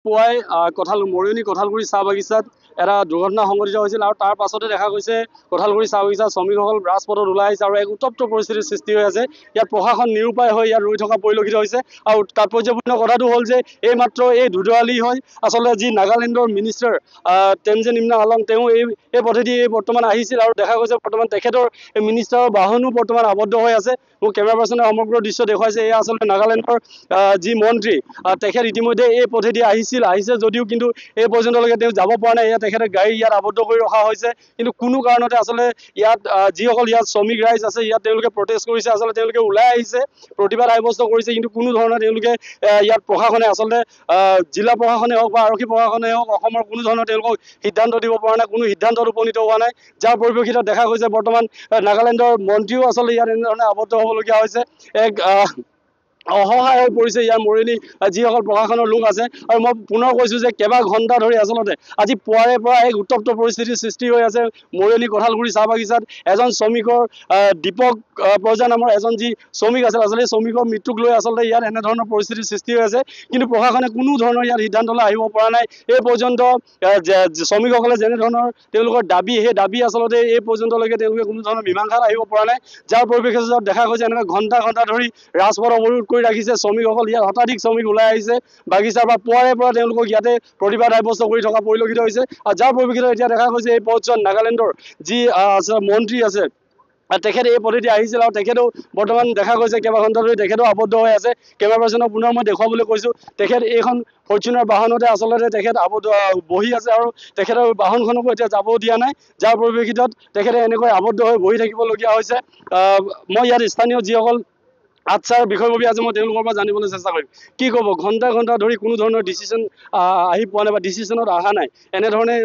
পুৱাই মৰিয়নি কঁঠালগুৰি চাহ বাগিচাত এটা দুৰ্ঘটনা সংঘটিত হৈছিল আৰু তাৰ পাছতে দেখা গৈছে কঁঠালগুৰি চাহ বাগিচাৰ শ্ৰমিকসকল ৰাজপথত ওলাই আহিছে আৰু এক উত্তপ্ত পৰিস্থিতিৰ সৃষ্টি হৈ আছে। ইয়াত প্ৰশাসন নিৰুপায় হৈ ইয়াত ৰৈ থকা পৰিলক্ষিত হৈছে আৰু তাৎপৰ্যপূৰ্ণ কথাটো হ'ল যে এইমাত্ৰ এই ধুদৰালি হয় আচলতে যি নাগালেণ্ডৰ মিনিষ্টাৰ টেনজিন ইমনা আলং তেওঁ এই পথেদি বৰ্তমান আহিছিল আৰু দেখা গৈছে বৰ্তমান তেখেতৰ এই মিনিষ্টাৰৰ বাহনো বৰ্তমান আবদ্ধ হৈ আছে। মোক কেমেৰা পাৰ্চনে সমগ্ৰ দৃশ্য দেখুৱাইছে। এয়া আচলতে নাগালেণ্ডৰ যি মন্ত্ৰী তেখেত ইতিমধ্যে এই পথেদি আহিছে যদিও কিন্তু এই পৰ্যন্তলৈকে তেওঁ যাব পৰা নাই। এয়া তেখেতে গাড়ী ইয়াত আবদ্ধ কৰি ৰখা হৈছে কিন্তু কোনো কাৰণতে আচলতে ইয়াত যিসকল ইয়াত শ্ৰমিক ৰাইজ আছে ইয়াত তেওঁলোকে প্ৰটেষ্ট কৰিছে। আচলতে তেওঁলোকে ওলাই আহিছে, প্ৰতিবাদ সাব্যস্ত কৰিছে কিন্তু কোনো ধৰণৰ তেওঁলোকে ইয়াত প্ৰশাসনে আচলতে জিলা প্ৰশাসনে হওক বা আৰক্ষী প্ৰশাসনে হওক অসমৰ কোনো ধৰণৰ তেওঁলোকক সিদ্ধান্ত দিব পৰা নাই, কোনো সিদ্ধান্তত উপনীত হোৱা নাই। যাৰ পৰিপ্ৰেক্ষিতত দেখা গৈছে বৰ্তমান নাগালেণ্ডৰ মন্ত্ৰীও আচলতে ইয়াত এনেধৰণে আবদ্ধ হ'বলগীয়া হৈছে। এক অসহায় হৈ পৰিছে ইয়াৰ মৰিয়নি যিসকল প্ৰশাসনৰ লোক আছে। আৰু মই পুনৰ কৈছোঁ যে কেইবা ঘণ্টা ধৰি আচলতে আজি পুৱাৰে পৰা এক উত্তপ্ত পৰিস্থিতিৰ সৃষ্টি হৈ আছে মৰিয়নি কঁঠালগুৰি চাহ বাগিচাত। এজন শ্ৰমিকৰ দীপক প্ৰজা নামৰ এজন যি শ্ৰমিক আছিল আচলতে শ্ৰমিকৰ মৃত্যুক লৈ আচলতে ইয়াত এনেধৰণৰ পৰিস্থিতিৰ সৃষ্টি হৈ আছে কিন্তু প্ৰশাসনে কোনো ধৰণৰ ইয়াত সিদ্ধান্তলৈ আহিব পৰা নাই। এই পৰ্যন্ত শ্ৰমিকসকলে যেনেধৰণৰ তেওঁলোকৰ দাবী সেই দাবী আচলতে এই পৰ্যন্তলৈকে তেওঁলোকে কোনো ধৰণৰ মীমাংসাত আহিব পৰা নাই। যাৰ পৰিপ্ৰেক্ষিতত দেখা গৈছে এনেকৈ ঘণ্টা ধৰি ৰাজপথ অৱৰোধ কৰি ৰাখিছে শ্ৰমিকসকল। ইয়াত শতাধিক শ্ৰমিক ওলাই আহিছে বাগিচাৰ পৰা পুৱাৰে পৰা তেওঁলোকক ইয়াতে প্ৰতিবাদ সাব্যস্ত কৰি থকা পৰিলক্ষিত হৈছে। আৰু যাৰ পৰিপ্ৰেক্ষিতত এতিয়া দেখা গৈছে এই পথছোৱাত নাগালেণ্ডৰ যি মন্ত্ৰী আছে তেখেতে এই পথেদি আহিছিল আৰু তেখেতেও বৰ্তমান দেখা গৈছে কেইবা ঘণ্টা ধৰি তেখেতেও আবদ্ধ হৈ আছে। কেমেৰা পাৰ্চনক পুনৰ মই দেখুৱাবলৈ কৈছোঁ তেখেত এইখন ফৰ্চুনাৰ বাহনতে আচলতে তেখেত বহি আছে আৰু তেখেতৰ বাহনখনকো এতিয়া যাব দিয়া নাই। যাৰ পৰিপ্ৰেক্ষিতত তেখেতে এনেকৈ আবদ্ধ হৈ বহি থাকিবলগীয়া হৈছে। মই ইয়াত স্থানীয় যিসকল আচ্ছাৰ বিষয়ববী আছে মই তেওঁলোকৰ পৰা জানিবলৈ চেষ্টা কৰিম। কি ক'ব, ঘণ্টা ধৰি কোনো ধৰণৰ ডিচিশ্যন আহি পোৱা নাই বা ডিচিশ্যনত অহা নাই, এনেধৰণে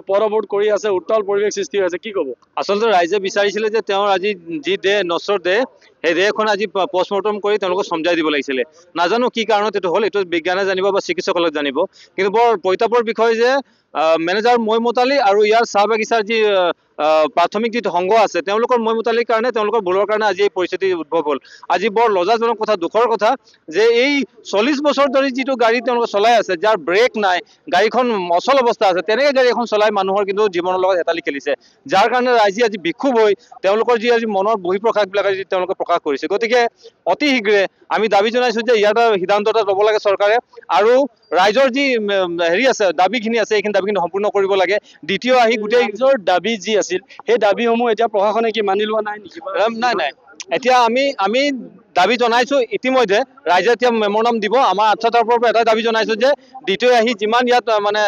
পথ অৱৰোধ কৰি আছে, উত্তাল পৰিৱেশ সৃষ্টি হৈ আছে, কি ক'ব? আচলতে ৰাইজে বিচাৰিছিলে যে তেওঁৰ আজি যি নশ্বৰ দেহ সেই দেহখন আজি পষ্টমৰ্টম কৰি তেওঁলোকক সমজাই দিব লাগিছিলে। নাজানো কি কাৰণত এইটো হ'ল, এইটো বিজ্ঞানে জানিব বা চিকিৎসকলে জানিব। কিন্তু বৰ পৰিতাপৰ বিষয় যে মেনেজাৰ মইমতালি আৰু ইয়াৰ চাহ বাগিচাৰ যি প্ৰাথমিক যিটো সংঘ আছে তেওঁলোকৰ মইমতালিৰ কাৰণে তেওঁলোকৰ ভুলৰ কাৰণে আজি এই পৰিস্থিতি উদ্ভৱ হ'ল। আজি বৰ লজ্জাজনক কথা, দুখৰ কথা যে এই 40 বছৰ ধৰি যিটো গাড়ী তেওঁলোকে চলাই আছে, যাৰ ব্ৰেক নাই, গাড়ীখন অচল অৱস্থা আছে, তেনেকৈ গাড়ী এখন চলাই মানুহৰ কিন্তু জীৱনৰ লগত হেতালি খেলিছে। যাৰ কাৰণে ৰাইজে আজি বিক্ষোভ হৈ তেওঁলোকৰ যি আজি মনৰ বহিঃপ্ৰকাশবিলাক আজি তেওঁলোকে প্ৰকাশ কৰিছে। গতিকে অতি শীঘ্ৰে আমি দাবী জনাইছোঁ যে ইয়াৰ সিদ্ধান্ত এটা ল'ব লাগে চৰকাৰে আৰু ৰাইজৰ যি হেৰি আছে দাবীখিনি আছে এইখিনি দাবীখিনি সম্পূৰ্ণ কৰিব লাগে। দ্বিতীয় আহি গোটেই ৰাইজৰ দাবী যি আছিল সেই দাবীসমূহ এতিয়া প্ৰশাসনে কি মানি লোৱা নাই নেকি? নাই। এতিয়া আমি দাবী জনাইছোঁ ইতিমধ্যে, ৰাইজে এতিয়া মেম'ৰাণ্ডাম দিব। আমাৰ আচ্ছা তৰফৰ পৰা এটাই দাবী জনাইছোঁ যে দ্বিতীয় আহি যিমান ইয়াত মানে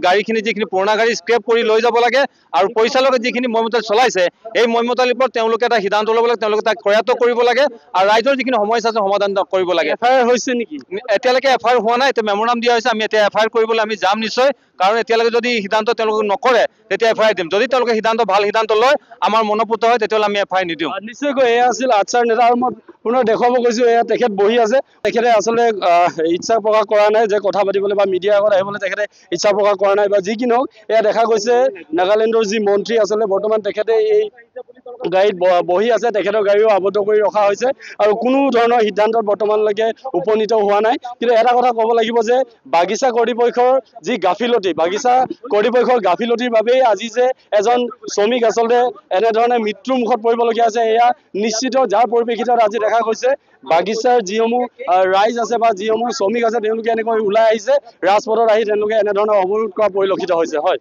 গাড়ীখিনি যিখিনি পুৰণা গাড়ী স্ক্ৰেপ কৰি লৈ যাব লাগে আৰু পৰিচালকে যিখিনি মইমতালি চলাইছে এই মইমতালিৰ ওপৰত তেওঁলোকে এটা সিদ্ধান্ত ল'ব লাগে, তেওঁলোকে তাক ক্ৰয়াত কৰিব লাগে আৰু ৰাইজৰ যিখিনি সমস্যা আছে সমাধান কৰিব লাগে। FIR হৈছে নেকি? এতিয়ালৈকে FIR হোৱা নাই, এতিয়া মেম'ৰাণ্ডাম দিয়া হৈছে। আমি এতিয়া FIR কৰিবলৈ আমি যাম নিশ্চয়, কাৰণ এতিয়ালৈকে যদি সিদ্ধান্ত তেওঁলোকে নকৰে তেতিয়া FIR দিম। যদি তেওঁলোকে ভাল সিদ্ধান্ত লয় আমাৰ মনপুত হয় তেতিয়াহ'লে আমি FIR নিদিওঁ। নিশ্চয়কৈ এয়া আছিল আচ্ছাৰ নেতা আৰু মই পুনৰ দেখুৱাব গৈছোঁ এয়া তেখেত বহি আছে। তেখেতে আচলতে ইচ্ছা প্ৰকাশ কৰা নাই যে কথা পাতিবলৈ বা মিডিয়াৰ আগত আহিবলৈ তেখেতে ইচ্ছা প্ৰকাশ কৰা নাই বা যি কি নহওক। এয়া দেখা গৈছে নাগালেণ্ডৰ যি মন্ত্ৰী আচলতে বৰ্তমান তেখেতে এই গাড়ীত বহি আছে, তেখেতৰ গাড়ীও আবদ্ধ কৰি ৰখা হৈছে আৰু কোনো ধৰণৰ সিদ্ধান্তত বৰ্তমানলৈকে উপনীত হোৱা নাই। কিন্তু এটা কথা ক'ব লাগিব যে বাগিচা কৰ্তৃপক্ষৰ যি গাফিলতিৰ বাবেই আজি যে এজন শ্ৰমিক আচলতে এনেধৰণে মৃত্যুৰ মুখত পৰিবলগীয়া আছে এয়া নিশ্চিত। যাৰ পৰিপ্ৰেক্ষিতত আজি দেখা গৈছে বাগিচাৰ যিসমূহ ৰাইজ আছে বা যিসমূহ শ্ৰমিক আছে তেওঁলোকে এনেকৈ ওলাই আহিছে ৰাজপথত আহি তেওঁলোকে এনেধৰণৰ অৱৰোধ কৰা পৰিলক্ষিত হৈছে। হয়।